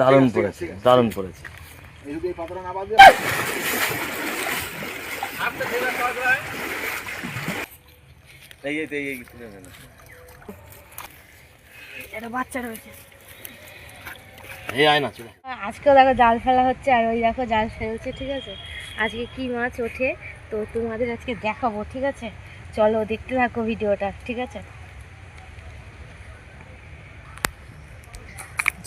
দারুণ পড়েছে, দারুণ পড়েছে। বাচ্চা রয়েছে। আয় না, আজকেও দেখো জাল ফেলা হচ্ছে, আর ওই দেখো জাল ফেলছে, ঠিক আছে। আজকে কি মাছ ওঠে তো তোমাদের আজকে দেখাবো, ঠিক আছে। চলো দেখতে থাকো ভিডিওটা, ঠিক আছে।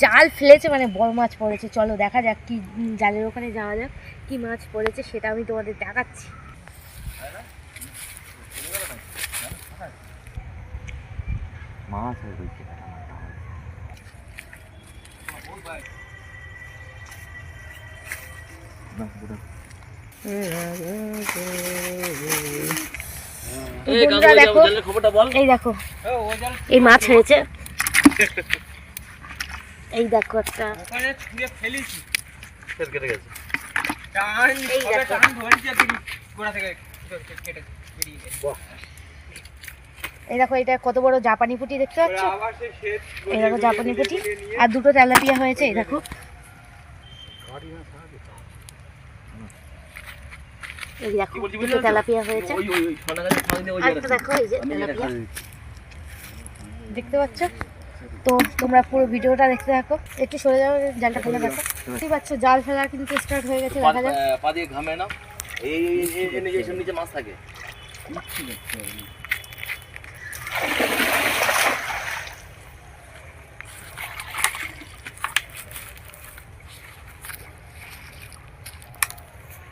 জাল ফেলেছে মানে বড় মাছ পড়েছে, চলো দেখা যাক কি জালের ওখানে যাওয়া যাক, কি মাছ পড়েছে সেটা আমি তোমাদের দেখাচ্ছি। মাছ দেখো, এই দেখো এই মাছ হয়েছে, এই দেখো একটা এই দেখো, এটা কত বড় জাপানি পুঁটি দেখতে পাচ্ছ, এই দেখো জাপানি পুঁটি, আর দুটো তেলাপিয়া হয়েছে, এই দেখো। এই দেখো দুটো তেলাপিয়া হয়েছে, আর একটা দেখো এই যে তেলাপিয়া দেখতে পাচ্ছ। তো তোমরা পুরো ভিডিওটা দেখতে থাকো, একটু সরে যাও, জালটা ফেলে দেখো, ঠিক পাচ্ছ। জাল ফেলা কিন্তু স্টার্ট হয়ে গেছে, দেখা যাক। পা দিয়ে ঘামে না, এই নিচে মাছ থাকে।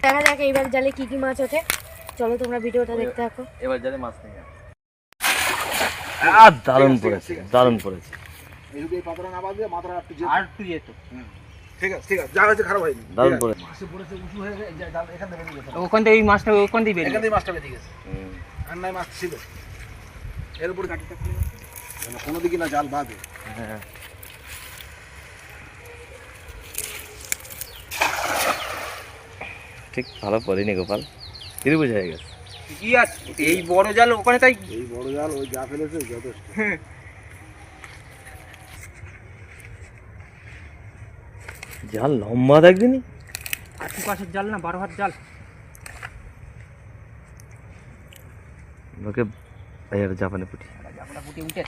দেখা যাক এইবার জালে কি কি মাছ ওঠে, চলো তোমরা ভিডিওটা দেখতে থাকো। এবার জালে মাছ নেই, দারুণ পড়েছে, দারুণ পড়েছে। ওখান থেকে এই মাছটা ওখান থেকে মাছটা বেরিয়ে গেছে, আর নাই মাছ ছিল এর উপরে কাটিটা খুলে কোনো দিকে না জাল বাঁধে। হ্যাঁ, ঠিক ভালো পড়েনি গোপাল, ত্রিভুজ হয়ে গেছে। কি আছে এই বড় জাল ওখানে, তাই এই বড় জাল ওই যা ফেলেছে যথেষ্ট। জাল লম্বা দেখদিনি, 8 জাল না 12 হাত জাল। ওকে জাপানি পুঁটি, জাপানি পুঁটি উঠেছে।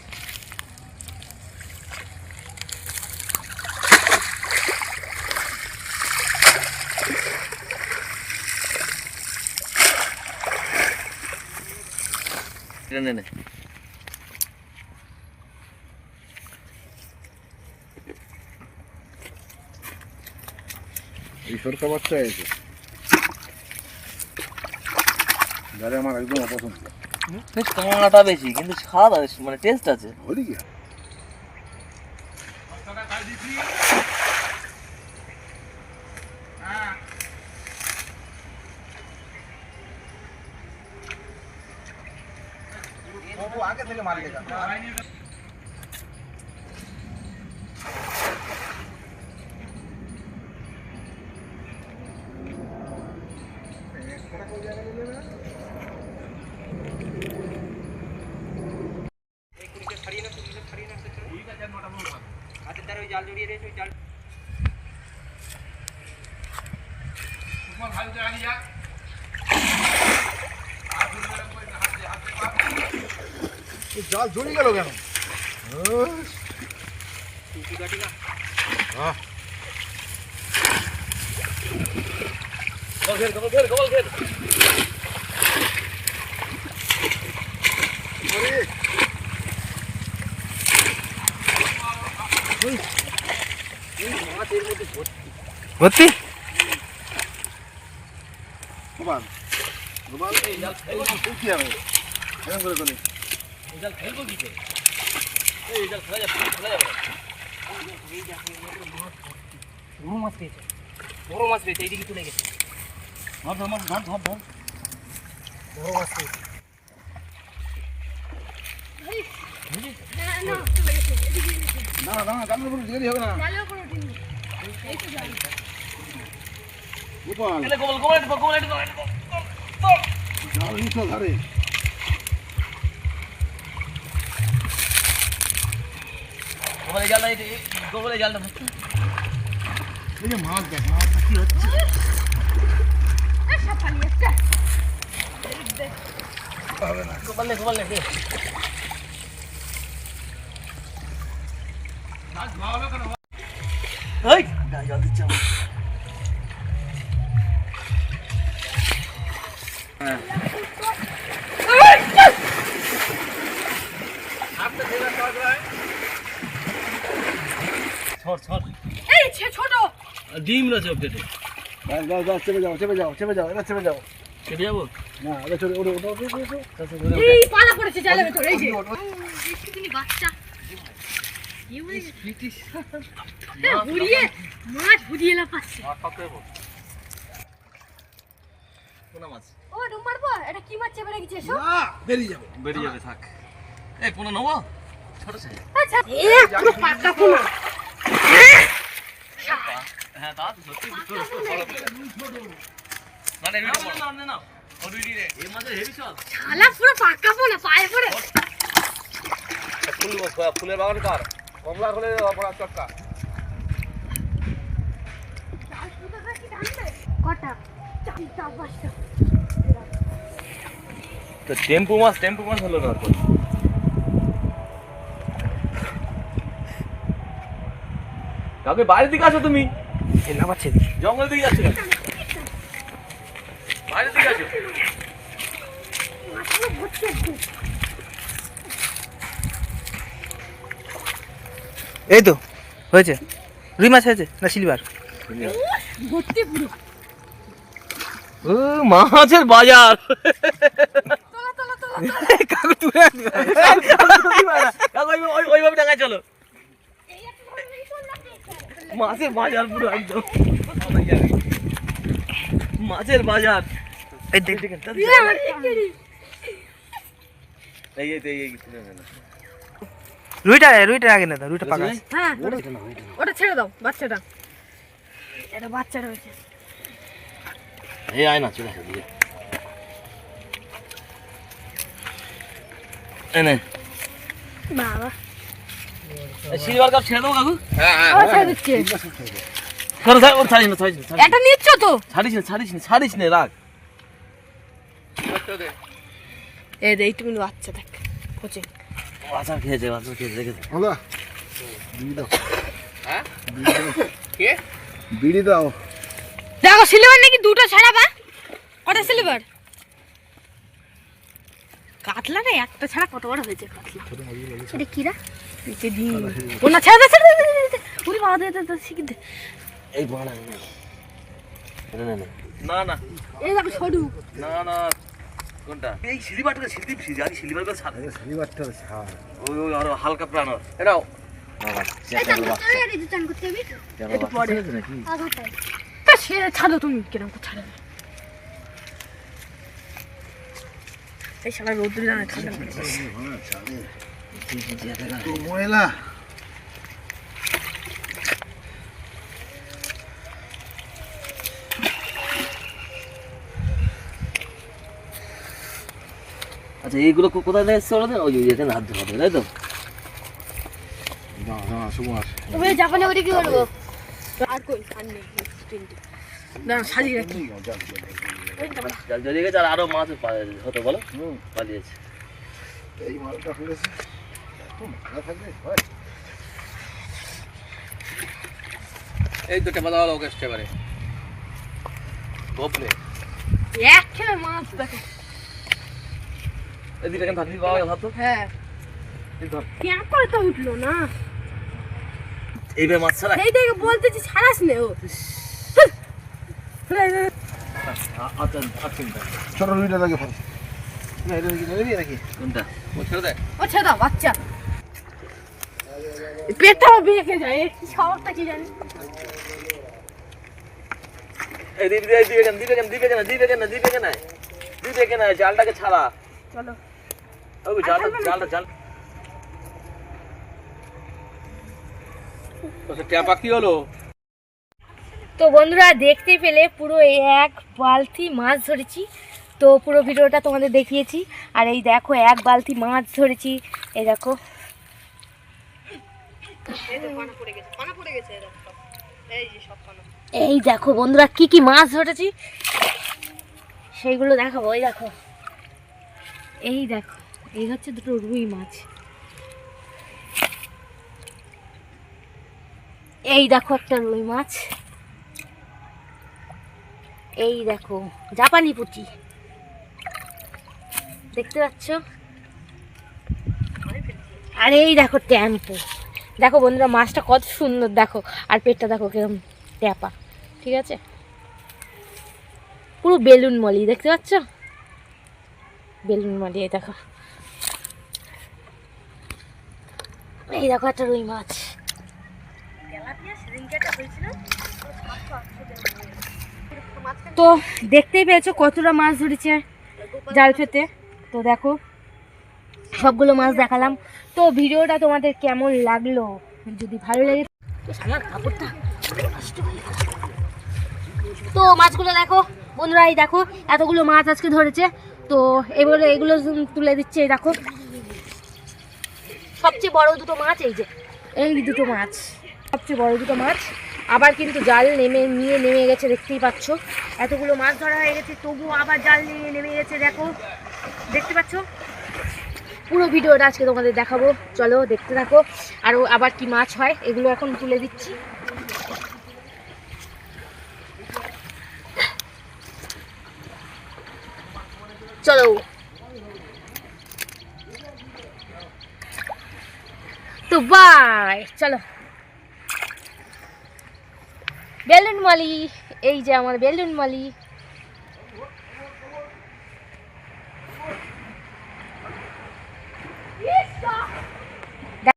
নে এই সরকা বাচ্চা আছে যারা আমার একদম অপছন্দ। কাঁটাটা বেশি কিন্তু স্বাদ আছে, মানে টেস্ট আছে। হলি কি আগে থেকে মারলে জাল জড়িয়ে দিয়েছে, জাল জাল জড়িয়ে গেল কেন? ভর্তি গোপাল গোপাল এই জাল কি হবে এরকম করে করে এই জাল ফেলবো কি করে? এই জাল ফেলা যাবে, ফেলা যাবে। বড় মাছ পেয়েছে, বড় মাছ পেয়েছে, এইদিকে তুলে গেছে। ধর ধর ধর ধর ধর বড় মাছ পেয়েছে। না না জালের উপরে দেরি হবে না গোপাল, জাল নিচে ধরে আমার এই জালটা গোবরে জালটা ধরছে। এই যে মাছ দেখ, মাছটা কি হচ্ছে? হবে না। গোপাল নে দে। মাছ ভালো কেন? এই গায়ে জল দিচ্ছে আমার। হ্যাঁ আপনি ছেলে কাজ রায় ছড় এই ছোট ডিম রয়েছে পেটে। যাও চেপে যাও এবার চেপে যাও। চেপে যাবো? না এবার চলে ওঠো। এই পালা পড়েছে জালে ভেতর এই যে তুমি বাচ্চা বুড়িয়ে মাছ বুড়িয়ে লাফাচ্ছে পোনা মাছ ও ডুম মারবো এটা কি মাছ চেপে রেখেছে এসব না বেরিয়ে যাবে থাক। এই পোনা নেবো ছোট সাইজ। আচ্ছা এ পুরো পাকা পোনা হ্যাঁ তা তো সত্যি না ও রুইডি রে এই মাছের হেভি স্বাদ। শালা পুরো পাকা পোনা পায়ে পড়ে ফুলের বাগান কার কমলা হলে বড় চটকা কটা চারটা পাঁচটা তো টেম্পু মাছ হলো না তো। কাকে বাইরের দিকে আসো তুমি? না পাচ্ছে জঙ্গলের দিকে যাচ্ছ কেন? বাইরের দিকে আসো। মাছগুলো ভর্তি একটু এই তো হয়েছে রুই মাছ হয়েছে না সিলভার ভর্তি পুরো ও মাছের বাজার। তোলা তোলা তোলা কাকু তুলে কাকু ওইভাবে টাকায় চলো। মাছের বাজার পুরো একদম মাছের বাজার। এই দেখ রুইটা আগে না রুইটা পাকা আছে। হ্যাঁ ওটা ছেড়ে দাও বাচ্চাটা এটা বাচ্চাটা হয়েছে এই আয় না চলে আসো দিয়ে এনে বাবা সিলভার কাপ ছেড়ে দেবো কাকু। আবার ছেড়ে দিচ্ছে ওর ছাড়িস না এটা নিচ্ছ তো ছাড়িস না রাখ। এই দে একটু মিনিট বাচ্চা দেখ কোচিং আচার খেয়েছে দেখেছে। হলো বিড়ি দাও হ্যাঁ কে বিড়ি দাও দেখো সিলভার নাকি দুটো ছাড়া বা কটা সিলভার কাতলা রে একটা ছাড়া কত বড় হয়েছে কাতলা এটা কিরা এটা ডিম ওনা ছেড়ে দে উড়ি বাবা দে শিখে দে এই বড় না এই দেখো সরু না কোনটা এই সিলিবারটা সিলিভার সাথে শনিবারটা ছাড় ওই আরো হালকা প্রাণ এটাও একটু পরে তা সে ছাড়ো তুমি কিরম ছাড়ো এই শালা রোদ্রে জানা ঠান্ডা তো ময়লা আচ্ছা এইগুলো কোথায় এসছে ওরা ওই এখানে হাত ধরে তাই তো না সুমার তুমি জাপানে ওরে কি করবো আর কই আর নেই তিনটে না সাজি রাখি জাল জ্বলিয়ে গেছে আর আরো মাছ হতো বলো পালিয়েছে। এই মালটা ফেলেছে তো মারা থাকবে হয় এই দুটো বাদা হলো ওকে এবারে গোপলে এক খেলে মাছ দেখো এদিকে কেন থাকবি বাবা ভাবতো হ্যাঁ কেন করে তো উঠলো না এইভাবে মাছ ছাড়া এই দেখে বলতেছি ছাড়াস নে ও ছোট রুইটা লাগে ফেল না এটা নাকি কোনটা ও ছেড়ে দেয় ও ছেড়ে দাও বাচ্চা পেটটা বেঁকে যায় কি খাবারটা কি জানি এই দিবে কেন জালটাকে ছাড়া চলো ওই জালটা ট্যাপা কি হলো? তো বন্ধুরা দেখতে পেলে পুরো এক বালতি মাছ ধরেছি তো পুরো ভিডিওটা তোমাদের দেখিয়েছি আর এই দেখো এক বালতি মাছ ধরেছি এই দেখো এই দেখো বন্ধুরা কি কি মাছ ধরেছি সেইগুলো দেখাবো। এই দেখো, এই দেখো, এই হচ্ছে দুটো রুই মাছ। এই দেখো একটা রুই মাছ। এই দেখো জাপানি পুঁটি, দেখতে পাচ্ছ? আর এই দেখো ট্যাম্পো। দেখো বন্ধুরা মাছটা কত সুন্দর, দেখো আর পেটটা দেখো কিরকম ট্যাপা, ঠিক আছে? পুরো বেলুন মলি, দেখতে পাচ্ছ? বেলুন মলি। এই দেখো, এই দেখো একটা রুই মাছ। তো দেখতেই পেয়েছো কতটা মাছ ধরেছে জাল ফেতে। তো দেখো সবগুলো মাছ দেখালাম। তো ভিডিওটা তোমাদের কেমন লাগলো, যদি ভালো লাগে আমার কাপড়টা নষ্ট হয়ে গেল। তো মাছগুলো দেখো বন্ধুরা, এই দেখো এতগুলো মাছ আজকে ধরেছে। তো এবারে এগুলো তুলে দিচ্ছে। এই দেখো সবচেয়ে বড় দুটো মাছ, এই যে এই দুটো মাছ, সবচেয়ে বড় দুটো মাছ। আবার কিন্তু জাল নেমে গেছে, দেখতেই পাচ্ছ। এতগুলো মাছ ধরা হয়ে গেছে তবুও আবার জাল নিয়ে নেমে গেছে, দেখো, দেখতে পাচ্ছ? পুরো ভিডিওটা আজকে তোমাদের দেখাবো, চলো দেখতে থাকো। আরও আবার কি মাছ হয় এগুলো এখন তুলে দিচ্ছি। চলো, তো বাই, চলো। বেলুন মালি, এই যে আমার বেলুন মালি।